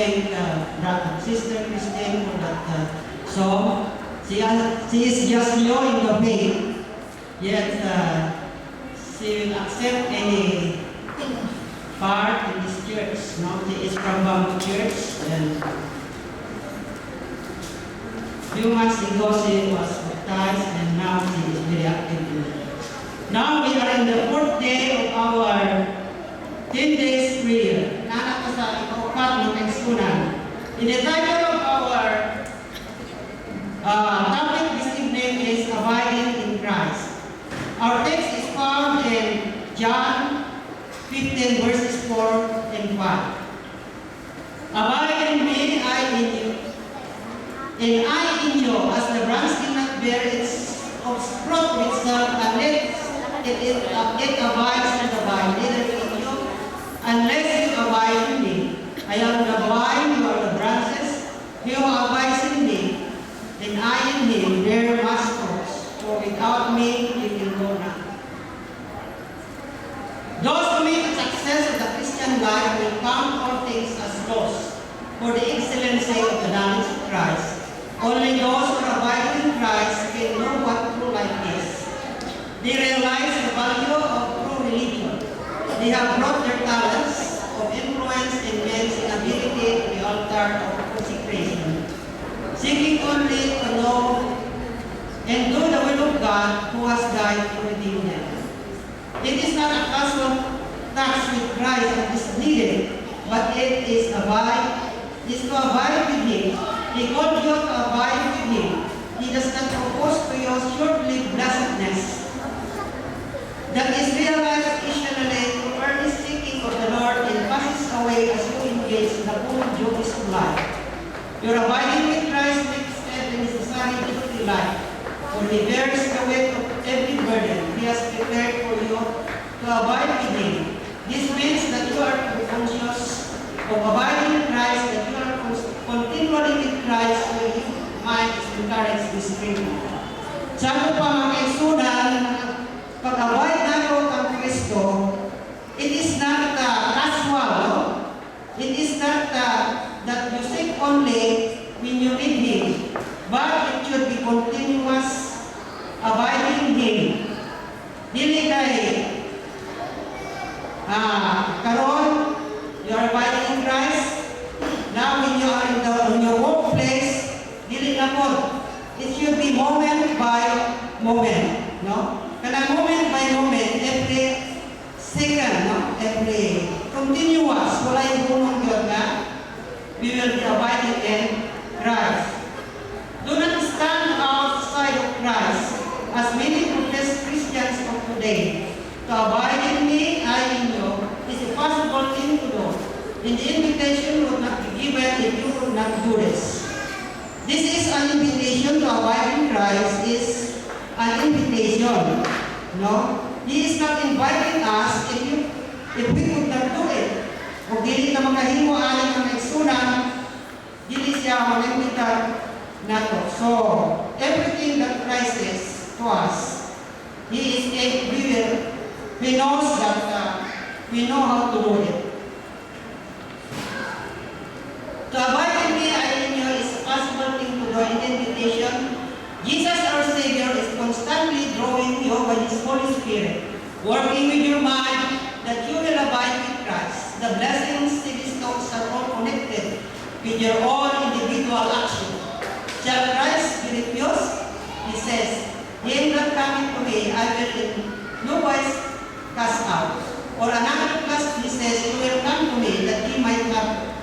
thank Sister Christine for that song. She is just new in the faith, yet she will accept any part in this church. No? She is from Bamboo Church, and few months ago she was baptized, and now she is very active in the church. Now we are in the 4th day of our 10 days prayer. Nana ko sa ikaw-4 ng ekstunan. In the title of our topic this evening is Abiding in Christ. Our text is found in John 15 verses 4 and 5. Abide in me, I in you, and I in you, as the branch cannot bear its fruit of itself unless it abides in the vine, neither in you, unless you abide in me. I am the vine, you are the branches. He who abides in me, and I in him, bear much fruits. For without me, you can go nothing. Those who make a success of the Christian life will count all things as loss for the excellency of the knowledge of Christ. Only those who abide in Christ can know what true life is. They realize the value of true religion. They have brought their talents of influence and men's inability to the altar of consecration, seeking only to know and do the will of God who has died to redeem them. It is not a casual touch with Christ that is needed, but it is to abide with Him. He called you to abide with Him. He does not propose to you short-lived blessedness that is realized occasionally through earnest seeking of the Lord and passes away as you engage in the full duties of life. Your abiding with Christ makes it a necessary daily life, for He bears the weight of every burden He has prepared for you to abide with Him. This means that you are to be conscious of abiding in Christ, that you are continually with Christ, so your mind is encouraged to strengthen. Sabi pa mga kaisunan, pag-abide nato ang Kristo, it is not casual, no? It is not that you seek only when you need Him, but it should be continuous abiding in Him. Dili kay karon you are abiding in Christ. Now when you are in your workplace, dili na po. It should be moment by moment, no? Kana moment by moment, every second, no? Every continuous, wala yung bunong yun na we will be abiding in Christ. Do not stand outside of Christ, as many professed Christians of today. To abide in me, I in you, is a possible thing to do. And the invitation would not be given if you would not do this. This is an invitation to abide in Christ, is an invitation. No? He is not inviting us if we could not do it. Kung dili na makahimo aning mga eksunan, dili siya mag-invita nato. So, everything that Christ is to us, He knows that we know how to do it. To abide in me, I in you, is a possible thing to do. In invitation, Jesus our Savior is constantly drawing you by His Holy Spirit, working with your mind that you will abide with Christ. The blessings He bestows are all connected with your own individual action. Shall Christ be refused? He says, "He that coming to me, I will in no wise cast out." Or another place, He says, "You will come to me, that ye might have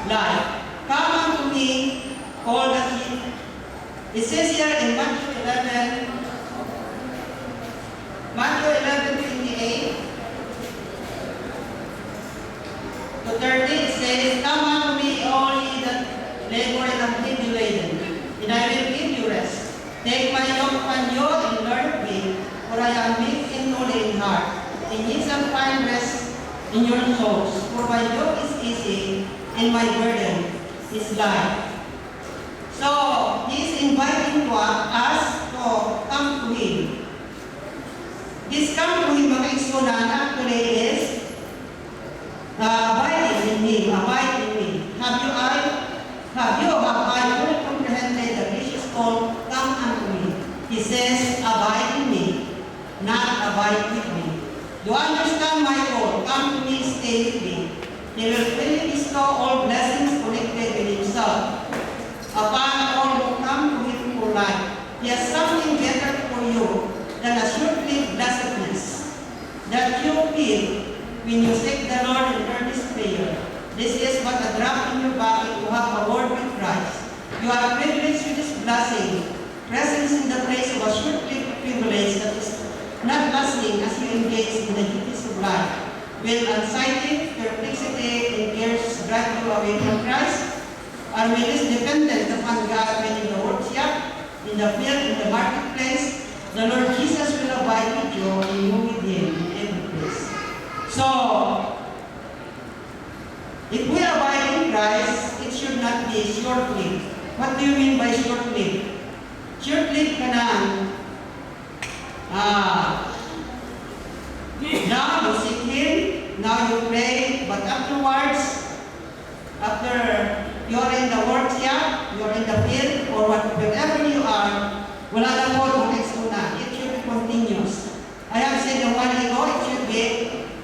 life. Come unto me, all that ye." It says here in Matthew 11:28 to 30, it says, "Come unto me, all ye that labor and are heavy laden, and I will give you rest. Take my yoke upon you and learn of me, for I am meek and lowly in heart, and ye shall find rest in your souls. For my yoke is easy, and my burden is light." So, He is inviting us to come to Him. This come to Him, mga eksunan, actually is abiding in Him, abide in me. Have you abide with me. Do understand my call? Come to me, stay with me. He will freely bestow all blessings connected with himself upon all who come to him for life. He has something better for you than a short-lived blessedness that you feel when you seek the Lord in earnest prayer. This is but a drop in your bucket to have a word with Christ. You are privileged with this blessing, presence in the place of a short-lived privilege that is not lasting as you engage in the duties of life. Will anxiety, perplexity, and cares drive you away from Christ? Are we less dependent upon God when in the workshop, in the field, in the marketplace? The Lord Jesus will abide with you and you with him in every place. So, if we abide in Christ, it should not be short-lived. What do you mean by short-lived? Short-lived ka na. Now you seek Him, now you pray, but afterwards, after you're in the workshop, you're in the field, or wherever you are, wala na po mag-exuna. It should be continuous. I have said a while ago, it should be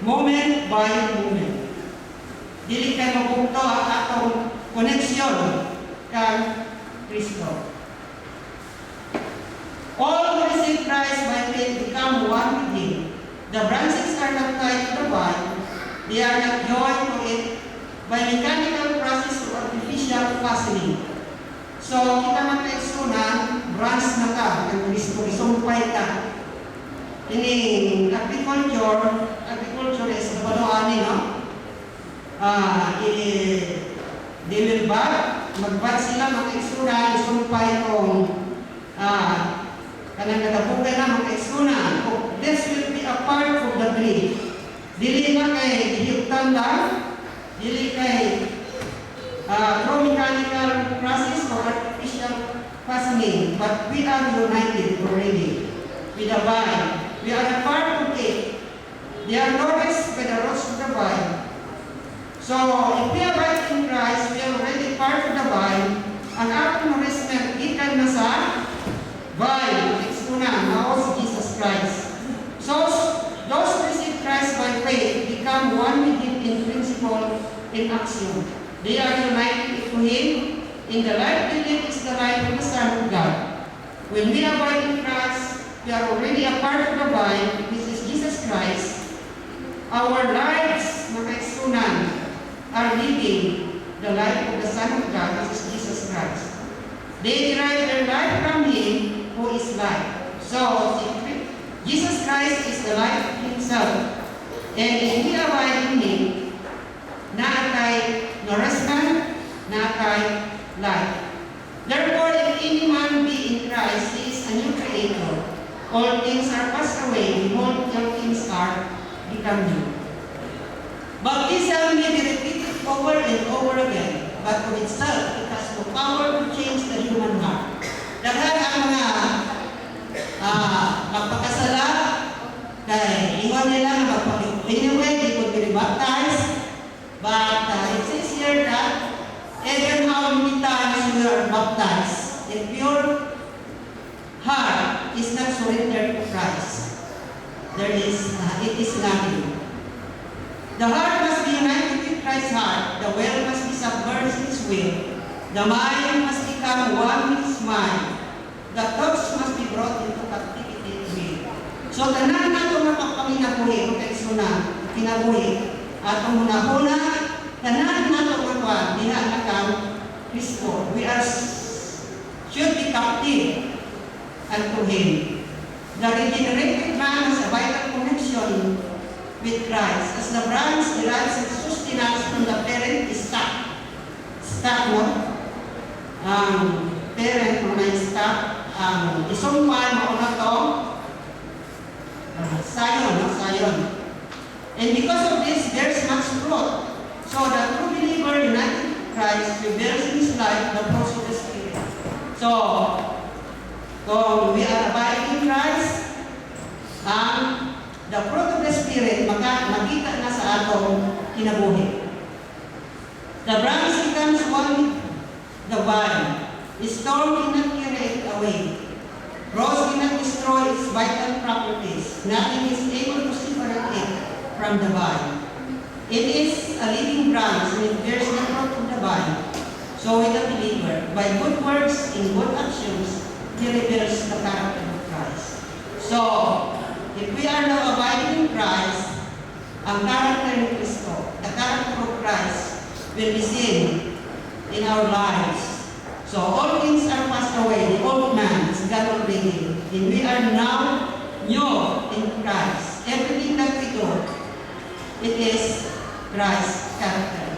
moment by moment. Dili kayo mapunto ang atong koneksyon kang Kristo. All who receive Christ by faith become one with Him. The branches are not tied to the vine. They are not joined to it by mechanical process or artificial fastening. So, kita magkaigsunan, branch na ka ng Kristo, isumpay ka. In agriculture is the baluani, no? They will mag-bud sila, magkaigsunan, isumpay kong kanang nagabugay na magkaigsunan. This will be a part of the tree. Dili na kay hiyutan lang, dili kay through mechanical process or artificial fastening, but we are united already with the vine. We are a part of it. They are nourished by the roots of the vine. So, if we abide in Christ, we are already part of the vine. Ang atong nourishment, gikan na sa vine, exuna, now si Jesus Christ. So, those who receive Christ by faith become one with Him in principle, in action. They are united to Him. In the life they live is the life of the Son of God. When we abide in Christ, we are already a part of the vine, which is Jesus Christ. Our lives, mga eksunan, are living the life of the Son of God, which is Jesus Christ. They derive their life from Him, who is life. So, Jesus Christ is the life Himself. And if we abide in Him, naatay nourishment, naatay life. Therefore, if any man be in Christ, he is a new creator. All things are passed away, behold, all things are become new. Baptism may be repeated over and over again, but of itself, it has no power to change the human heart. Dahil ang mga magpakasala, kaya iwan nila magpakasala. Anyway, they could be baptized, but it says here that even how many times we are baptized, if your heart is not surrendered to Christ, it is nothing. The heart must be united with Christ's heart. The will must be submerged in His will. The mind must become one with His mind. The thoughts must be brought into captivity to Him. So, tanan nato nga pagpanginabuhi, magkaisuna, kinabuhi, atong hunahuna, tanan nato nga kwan, diha na kang Kristo. We should be captive unto Him. The regenerated man has a vital connection with Christ. As the branch derives its sustenance from the parent is stuck. Stuck mo? Parent mo na stuck. Isumpay mo na to. Sayon, no? Sayon. And because of this, there's much fruit. So the true believer united with Christ reveals in his life the fruits of the Spirit. So, kung we are abiding in Christ, the fruit of the Spirit makita na sa atong kinabuhi. The branch becomes one with the vine. The storm cannot carry it away. Rose cannot destroy its vital properties. Nothing is able to separate it from the vine. It is a living branch and it bears the fruit of the vine. So with the believer, by good works and good actions, he reveals the character of Christ. So, if we are now abiding in Christ, ang character ni Cristo, the character of Christ, will be seen in our lives. So all things are passed away. The old man is gone already. And we are now new in Christ. Everything that we do, it is Christ's character.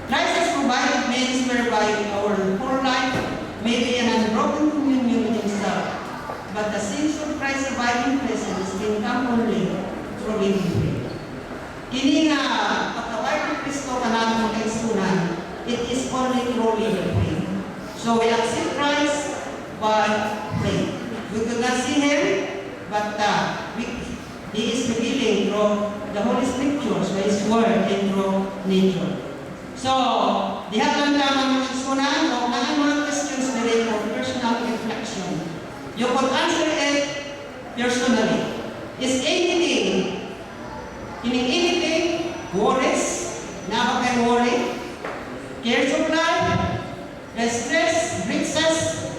Christ has provided means whereby our whole life may be an unbroken communion with Himself. But the sense of Christ's abiding presence can come only through living faith. Kini nga pagkaway ng Kristo kanang mga kaisunan, it is only through living faith. So we accept Christ by faith. We could not see Him, but He is revealing through the Holy Scriptures, by His Word, and through nature. So, diha lang mga kaisunan, o mga questions na rin for personal reflection. You could answer it personally. Is anything, worries, na ba kayo worry? Cares of life, stress, vexes,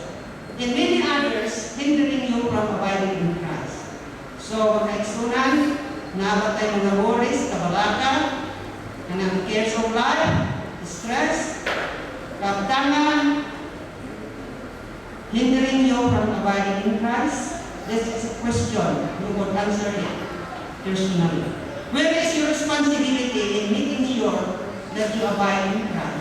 and many others hindering you from abiding in Christ. So, kaigsunan, na ba tayo mga worries, kabalaka, kanang cares of life, stress, kaptangan, hindering you from abiding in Christ? This is a question. You would answer it personally. Where is your responsibility in making sure that you abide in Christ?